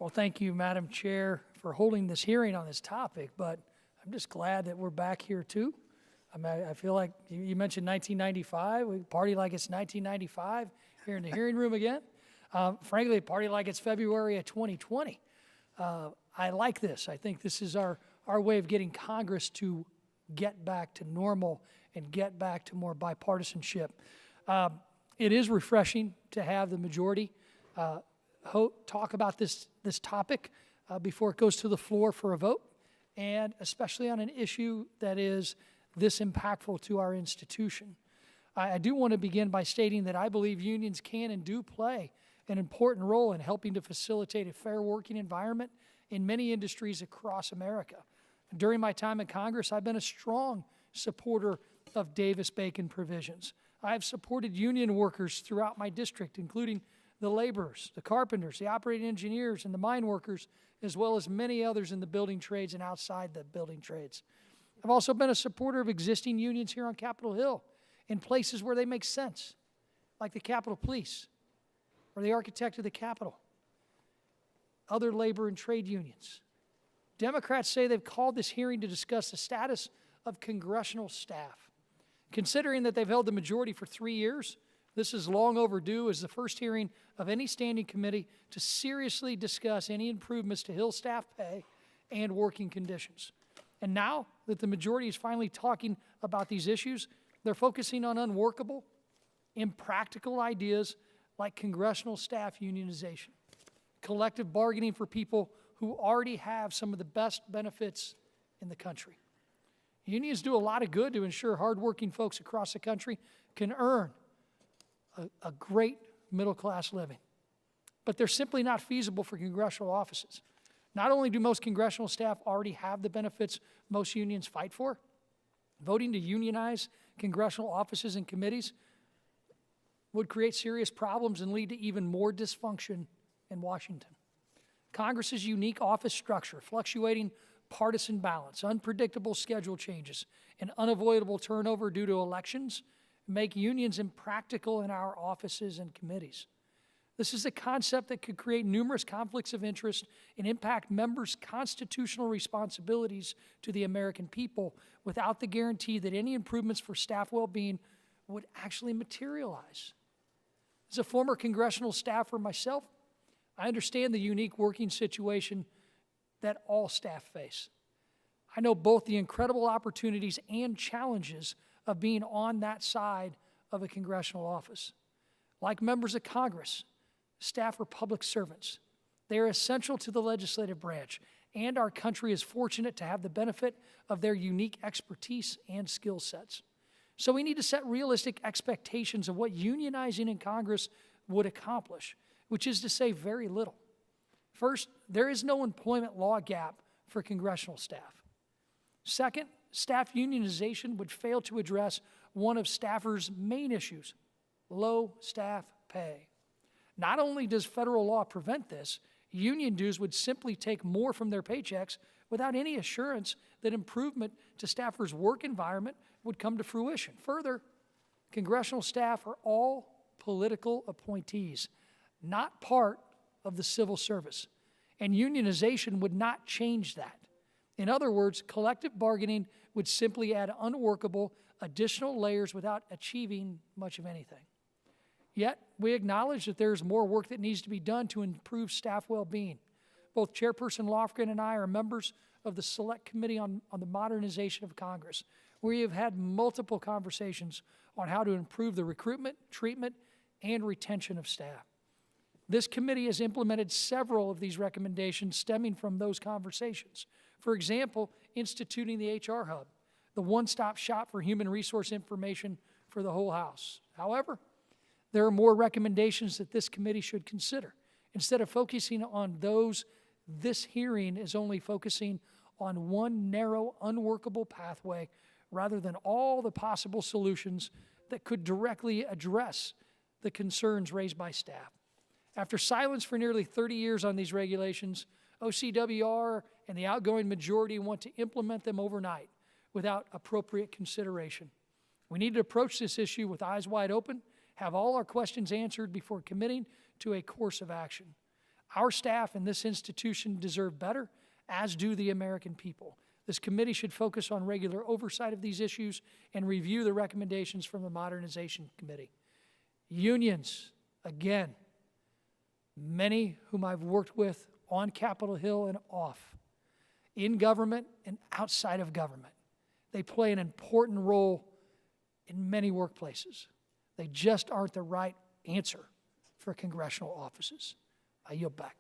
Well, thank you, Madam Chair, for holding this hearing on this topic, but I'm just glad that we're back here too. I mean, I feel like you mentioned 1995. We party like it's 1995 here in the hearing room again. Frankly, party like it's February of 2020. I like this. I think this is our way of getting Congress to get back to normal and get back to more bipartisanship. It is refreshing to have the majority talk about this topic before it goes to the floor for a vote, and especially on an issue that is this impactful to our institution. I do want to begin by stating that I believe unions can and do play an important role in helping to facilitate a fair working environment in many industries across America. During my time in Congress, I've been a strong supporter of Davis-Bacon provisions. I have supported union workers throughout my district, including the laborers, the carpenters, the operating engineers, and the mine workers, as well as many others in the building trades and outside the building trades. I've also been a supporter of existing unions here on Capitol Hill in places where they make sense, like the Capitol Police or the architect of the Capitol, other labor and trade unions. Democrats say they've called this hearing to discuss the status of congressional staff. Considering that they've held the majority for 3 years, this is long overdue as the first hearing of any standing committee to seriously discuss any improvements to Hill staff pay and working conditions. And now that the majority is finally talking about these issues, they're focusing on unworkable, impractical ideas like congressional staff unionization, collective bargaining for people who already have some of the best benefits in the country. Unions do a lot of good to ensure hardworking folks across the country can earn a great middle-class living. But they're simply not feasible for congressional offices. Not only do most congressional staff already have the benefits most unions fight for, voting to unionize congressional offices and committees would create serious problems and lead to even more dysfunction in Washington. Congress's unique office structure, fluctuating partisan balance, unpredictable schedule changes, and unavoidable turnover due to elections make unions impractical in our offices and committees. This is a concept that could create numerous conflicts of interest and impact members' constitutional responsibilities to the American people without the guarantee that any improvements for staff well-being would actually materialize. As a former congressional staffer myself, I understand the unique working situation that all staff face. I know both the incredible opportunities and challenges of being on that side of a congressional office. Like members of Congress, staff are public servants. They are essential to the legislative branch, and our country is fortunate to have the benefit of their unique expertise and skill sets. So we need to set realistic expectations of what unionizing in Congress would accomplish, which is to say very little. First, there is no employment law gap for congressional staff. Second, staff unionization would fail to address one of staffers' main issues, low staff pay. Not only does federal law prevent this, union dues would simply take more from their paychecks without any assurance that improvement to staffers' work environment would come to fruition. Further, congressional staff are all political appointees, not part of the civil service, and unionization would not change that. In other words, collective bargaining would simply add unworkable additional layers without achieving much of anything. Yet, we acknowledge that there's more work that needs to be done to improve staff well-being. Both Chairperson Lofgren and I are members of the Select Committee on the Modernization of Congress, where we have had multiple conversations on how to improve the recruitment, treatment, and retention of staff. This committee has implemented several of these recommendations stemming from those conversations. For example, instituting the HR Hub, the one-stop shop for human resource information for the whole House. However, there are more recommendations that this committee should consider. Instead of focusing on those, this hearing is only focusing on one narrow, unworkable pathway rather than all the possible solutions that could directly address the concerns raised by staff. After silence for nearly 30 years on these regulations, OCWR and the outgoing majority want to implement them overnight without appropriate consideration. We need to approach this issue with eyes wide open, have all our questions answered before committing to a course of action. Our staff in this institution deserve better, as do the American people. This committee should focus on regular oversight of these issues and review the recommendations from the Modernization Committee. Unions, again, many whom I've worked with on Capitol Hill and off, in government and outside of government. They play an important role in many workplaces. They just aren't the right answer for congressional offices. I yield back.